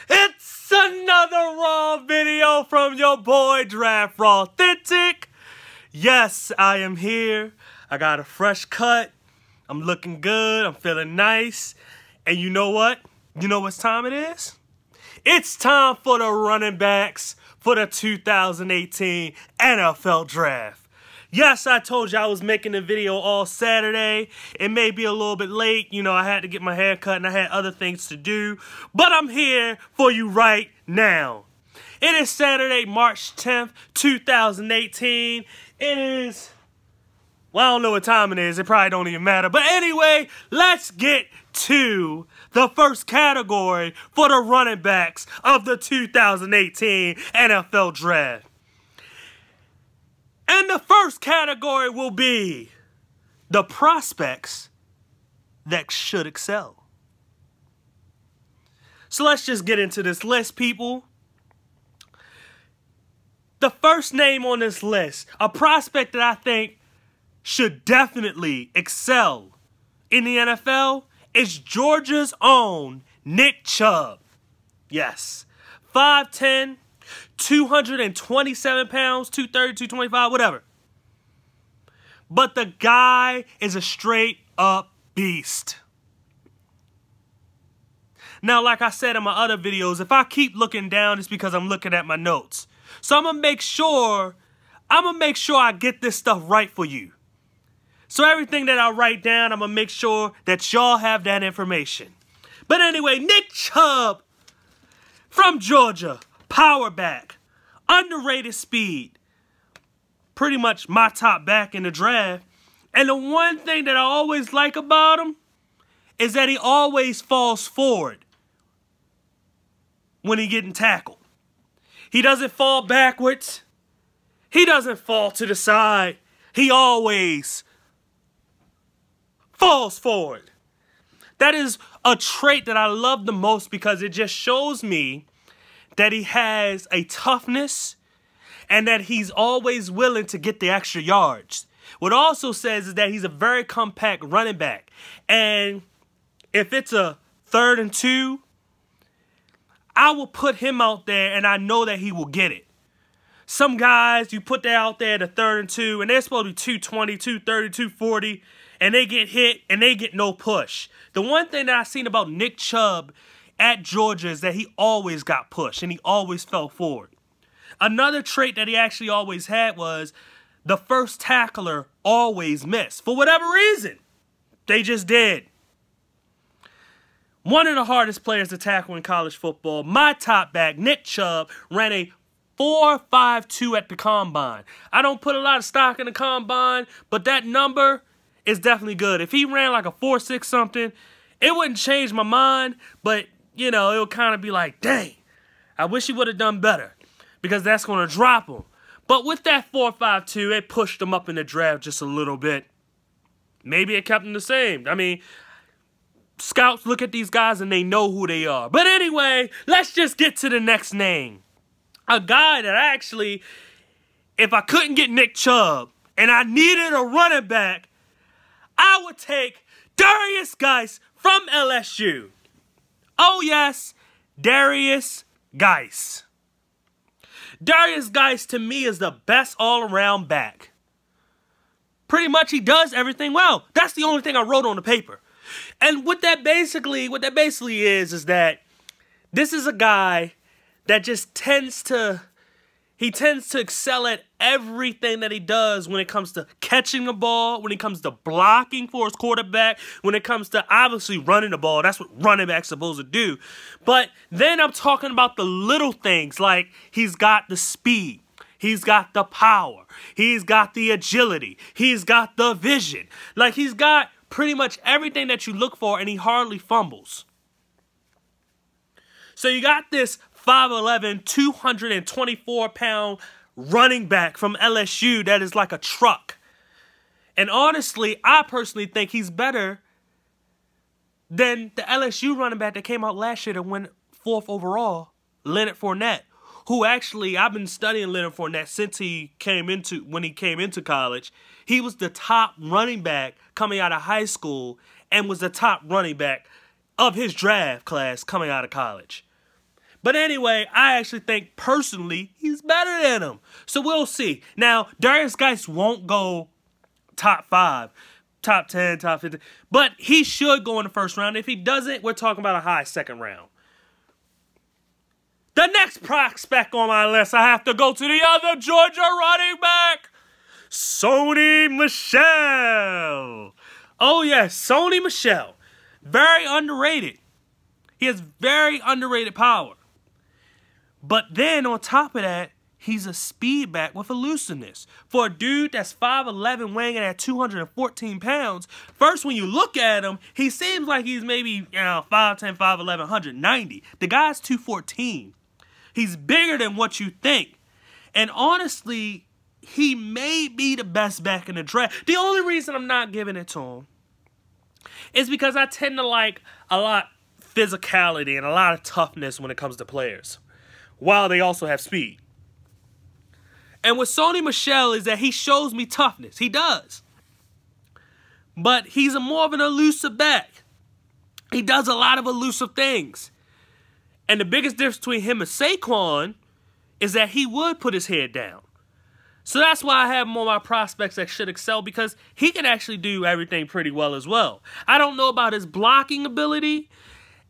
It's another Raw video from your boy Draft Raw Authentic. Yes, I am here. I got a fresh cut. I'm looking good. I'm feeling nice. And you know what? You know what time it is? It's time for the running backs for the 2018 NFL Draft. Yes, I told you I was making a video all Saturday. It may be a little bit late. You know, I had to get my hair cut and I had other things to do. But I'm here for you right now. It is Saturday, March 10th, 2018. It is, well, I don't know what time it is. It probably don't even matter. But anyway, let's get to the first category for the running backs of the 2018 NFL Draft. And the first category will be the prospects that should excel. So let's just get into this list, people. The first name on this list, a prospect that I think should definitely excel in the NFL, is Georgia's own Nick Chubb. Yes, 5'10", 227 pounds, 230, 225, whatever. But the guy is a straight up beast. Now, like I said in my other videos, if I keep looking down, it's because I'm looking at my notes. So I'm gonna make sure I get this stuff right for you. So everything that I write down, I'm gonna make sure that y'all have that information. But anyway, Nick Chubb from Georgia, power back, underrated speed, pretty much my top back in the draft. And the one thing that I always like about him is that he always falls forward when he's getting tackled. He doesn't fall backwards. He doesn't fall to the side. He always falls forward. That is a trait that I love the most because it just shows me that he has a toughness and that he's always willing to get the extra yards. What also says is that he's a very compact running back. And if it's a 3rd and 2, I will put him out there and I know that he will get it. Some guys, you put that out there at a 3rd and 2 and they're supposed to be 220, 230, 240 and they get hit and they get no push. The one thing that I've seen about Nick Chubb at Georgia is that he always got pushed and he always fell forward. Another trait that he actually always had was the first tackler always missed. For whatever reason, they just did. One of the hardest players to tackle in college football, my top back, Nick Chubb, ran a 4.52 at the combine. I don't put a lot of stock in the combine, but that number is definitely good. If he ran like a 4.6 something, it wouldn't change my mind, but you know, it'll kind of be like, dang, I wish he would have done better because that's going to drop him. But with that 4.52, it pushed him up in the draft just a little bit. Maybe it kept him the same. I mean, scouts look at these guys and they know who they are. But anyway, let's just get to the next name. A guy that actually, if I couldn't get Nick Chubb and I needed a running back, I would take Derrius Guice from LSU. Oh yes, Derrius Guice. Derrius Guice to me is the best all-around back. Pretty much he does everything well. That's the only thing I wrote on the paper. And what that basically is that this is a guy that just tends to excel at everything that he does when it comes to catching the ball, when it comes to blocking for his quarterback, when it comes to obviously running the ball. That's what running back's supposed to do. But then I'm talking about the little things like he's got the speed. He's got the power. He's got the agility. He's got the vision. Like he's got pretty much everything that you look for and he hardly fumbles. So you got this 5'11", 224-pound running back from LSU that is like a truck. And honestly, I personally think he's better than the LSU running back that came out last year that went 4th overall, Leonard Fournette, who actually, I've been studying Leonard Fournette since when he came into college. He was the top running back coming out of high school and was the top running back of his draft class coming out of college. But anyway, I actually think personally he's better than him. So we'll see. Now, Derrius Guice won't go top 5, top 10, top 15. But he should go in the first round. If he doesn't, we're talking about a high second round. The next prospect on my list, I have to go to the other Georgia running back, Sony Michel. Oh, yes, Sony Michel. Very underrated. He has very underrated power. But then on top of that, he's a speed back with elusiveness. For a dude that's 5'11", weighing in at 214 pounds, first when you look at him, he seems like he's maybe 5'10", 5'11", 190. The guy's 214. He's bigger than what you think. And honestly, he may be the best back in the draft. The only reason I'm not giving it to him is because I tend to like a lot of physicality and a lot of toughness when it comes to players, while they also have speed. And with Sony Michel is that he shows me toughness. He does. But he's more of an elusive back. He does a lot of elusive things. And the biggest difference between him and Saquon is that he would put his head down. So that's why I have him on my prospects that should excel, because he can actually do everything pretty well as well. I don't know about his blocking ability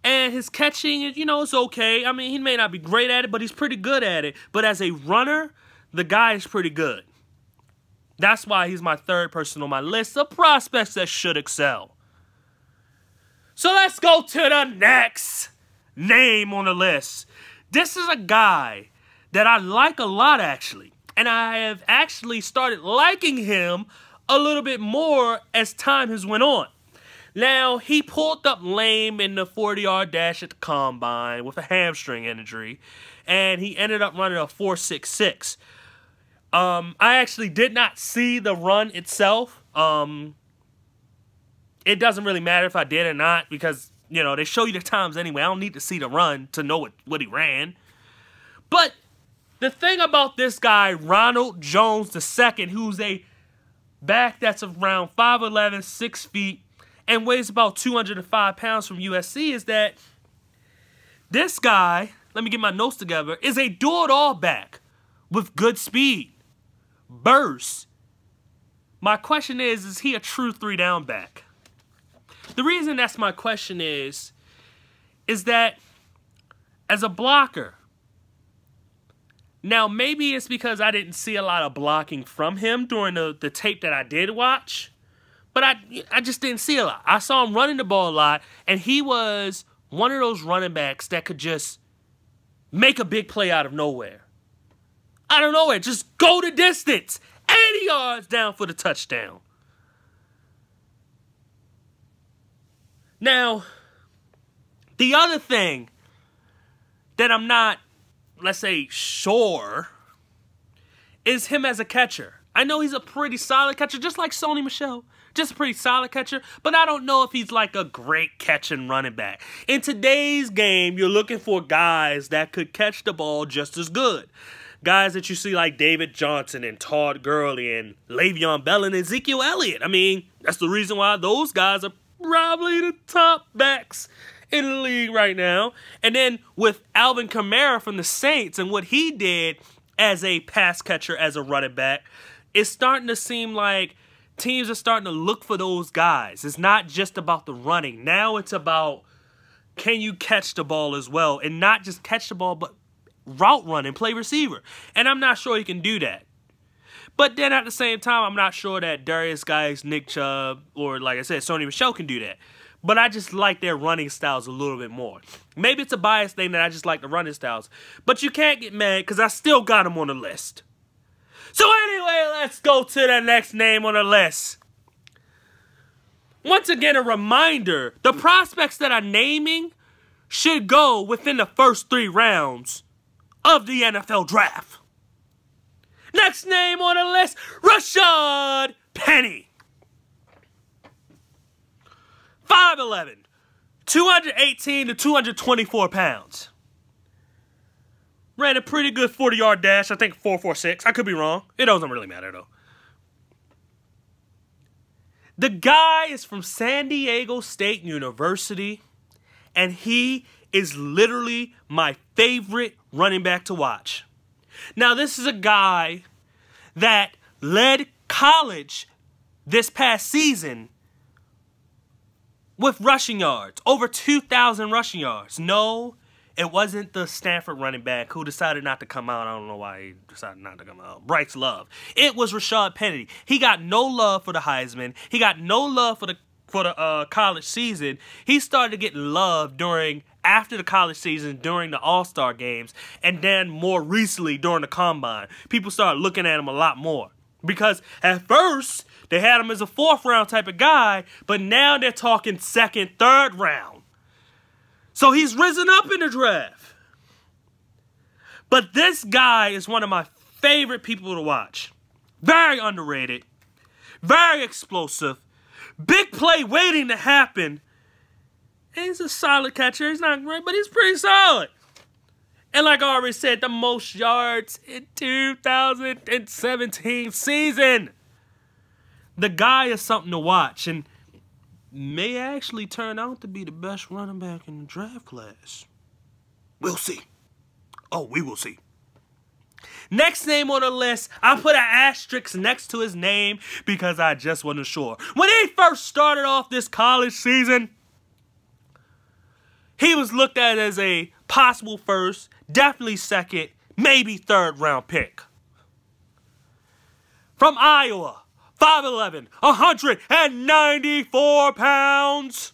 and his catching. It's okay. I mean, he may not be great at it, but he's pretty good at it. But as a runner, the guy is pretty good. That's why he's my third person on my list of prospects that should excel. So let's go to the next name on the list. This is a guy that I like a lot, actually. And I have actually started liking him a little bit more as time has went on. Now, he pulled up lame in the 40-yard dash at the combine with a hamstring injury, and he ended up running a 4.66. I actually did not see the run itself. It doesn't really matter if I did or not, because, they show you the times anyway. I don't need to see the run to know what he ran. But the thing about this guy, Ronald Jones II, who's a back that's around 5'11", 6 feet, and weighs about 205 pounds from USC, is that this guy, let me get my notes together, is a do-it-all back with good speed, burst. My question is he a true 3-down back? The reason that's my question is that as a blocker, now maybe it's because I didn't see a lot of blocking from him during the tape that I did watch, but I just didn't see a lot. I saw him running the ball a lot, and he was one of those running backs that could just make a big play out of nowhere. Out of nowhere, just go the distance, 80 yards down for the touchdown. Now, the other thing that I'm not, let's say, sure, is him as a catcher. I know he's a pretty solid catcher, just like Sony Michel. Just a pretty solid catcher, but I don't know if he's like a great catching running back. In today's game, you're looking for guys that could catch the ball just as good. Guys that you see like David Johnson and Todd Gurley and Le'Veon Bell and Ezekiel Elliott. I mean, that's the reason why those guys are probably the top backs in the league right now. And then with Alvin Kamara from the Saints and what he did as a pass catcher, as a running back, it's starting to seem like teams are starting to look for those guys. It's not just about the running. Now it's about, can you catch the ball as well? And not just catch the ball, but route run and play receiver. And I'm not sure he can do that. But then at the same time, I'm not sure that Derrius Guice, Nick Chubb, or like I said, Sony Michel can do that. But I just like their running styles a little bit more. Maybe it's a bias thing that I just like the running styles. But you can't get mad because I still got them on the list. So anyway, let's go to the next name on the list. Once again, a reminder, the prospects that I'm naming should go within the first 3 rounds of the NFL draft. Next name on the list, Rashad Penny. 5'11", 218 to 224 pounds. Ran a pretty good 40-yard dash, I think 4.46. I could be wrong. It doesn't really matter, though. The guy is from San Diego State University, and he is literally my favorite running back to watch. Now, this is a guy that led college this past season with rushing yards, over 2,000 rushing yards. No, it wasn't the Stanford running back who decided not to come out. I don't know why he decided not to come out. Bryce Love. It was Rashad Penny. He got no love for the Heisman. He got no love for the college season. He started to get love after the college season, during the All-Star games, and then more recently during the Combine. People started looking at him a lot more. Because at first, they had him as a 4th round type of guy, but now they're talking 2nd, 3rd round. So he's risen up in the draft. But this guy is one of my favorite people to watch. Very underrated. Very explosive. Big play waiting to happen. And he's a solid catcher. He's not great, but he's pretty solid. And like I already said, the most yards in 2017 season. The guy is something to watch and may actually turn out to be the best running back in the draft class. We'll see. Oh, we will see. Next name on the list, I put an asterisk next to his name because I just wasn't sure. When he first started off this college season, he was looked at as a possible 1st, definitely 2nd, maybe 3rd round pick. From Iowa, 5'11", 194 pounds,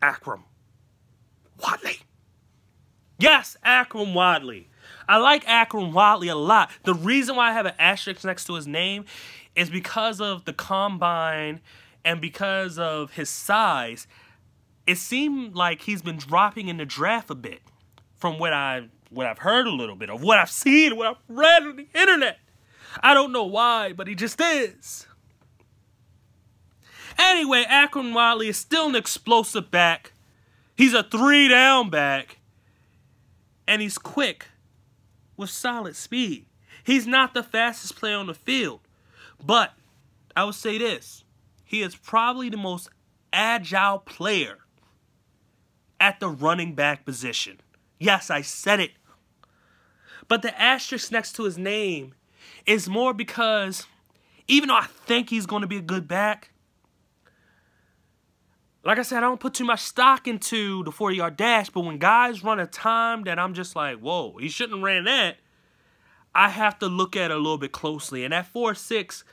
Akrum Wadley. Yes, Akrum Wadley. I like Akrum Wadley a lot. The reason why I have an asterisk next to his name is because of the Combine and because of his size. It seemed like he's been dropping in the draft a bit from what I've heard a little bit of, what I've seen, what I've read on the internet. I don't know why, but he just is. Anyway, Akrum Wadley is still an explosive back. He's a 3-down back. And he's quick with solid speed. He's not the fastest player on the field. But I would say this. He is probably the most agile player at the running back position. Yes, I said it. But the asterisk next to his name is more because even though I think he's going to be a good back, like I said, I don't put too much stock into the 40-yard dash, but when guys run a time that I'm just like, whoa, he shouldn't have ran that, I have to look at it a little bit closely. And that 4.6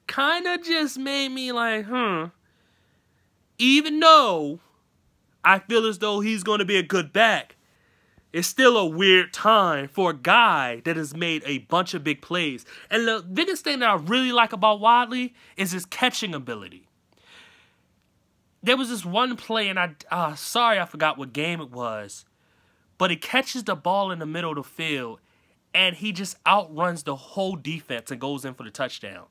kind of just made me like, even though I feel as though he's going to be a good back, it's still a weird time for a guy that has made a bunch of big plays. And the biggest thing that I really like about Wadley is his catching ability. There was this one play, and sorry I forgot what game it was, but he catches the ball in the middle of the field, and he just outruns the whole defense and goes in for the touchdown.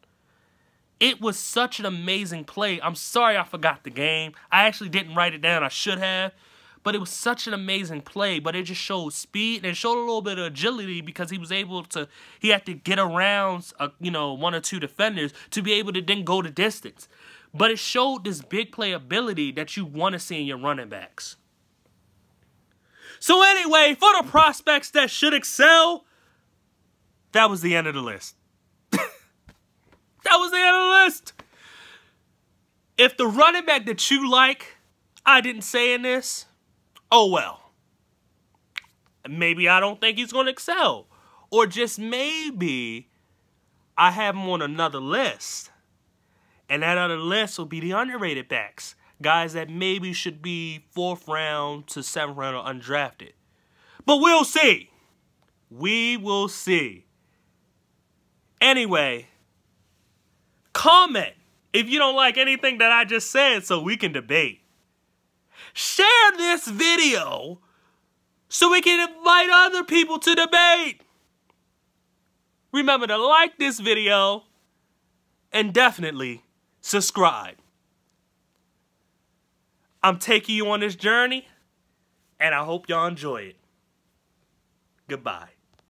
It was such an amazing play. I'm sorry I forgot the game. I actually didn't write it down. I should have. But it was such an amazing play, but it just showed speed and it showed a little bit of agility because he was able to, he had to get around, 1 or 2 defenders to be able to then go the distance. But it showed this big play ability that you want to see in your running backs. So anyway, for the prospects that should excel, that was the end of the list. That was the end of the list. If the running back that you like, I didn't say in this, oh well. Maybe I don't think he's going to excel. Or just maybe I have him on another list. And that other list will be the underrated backs. Guys that maybe should be 4th round to 7th round or undrafted. But we'll see. We will see. Anyway, comment if you don't like anything that I just said so we can debate. Share this video so we can invite other people to debate. Remember to like this video and definitely subscribe. I'm taking you on this journey and I hope y'all enjoy it. Goodbye.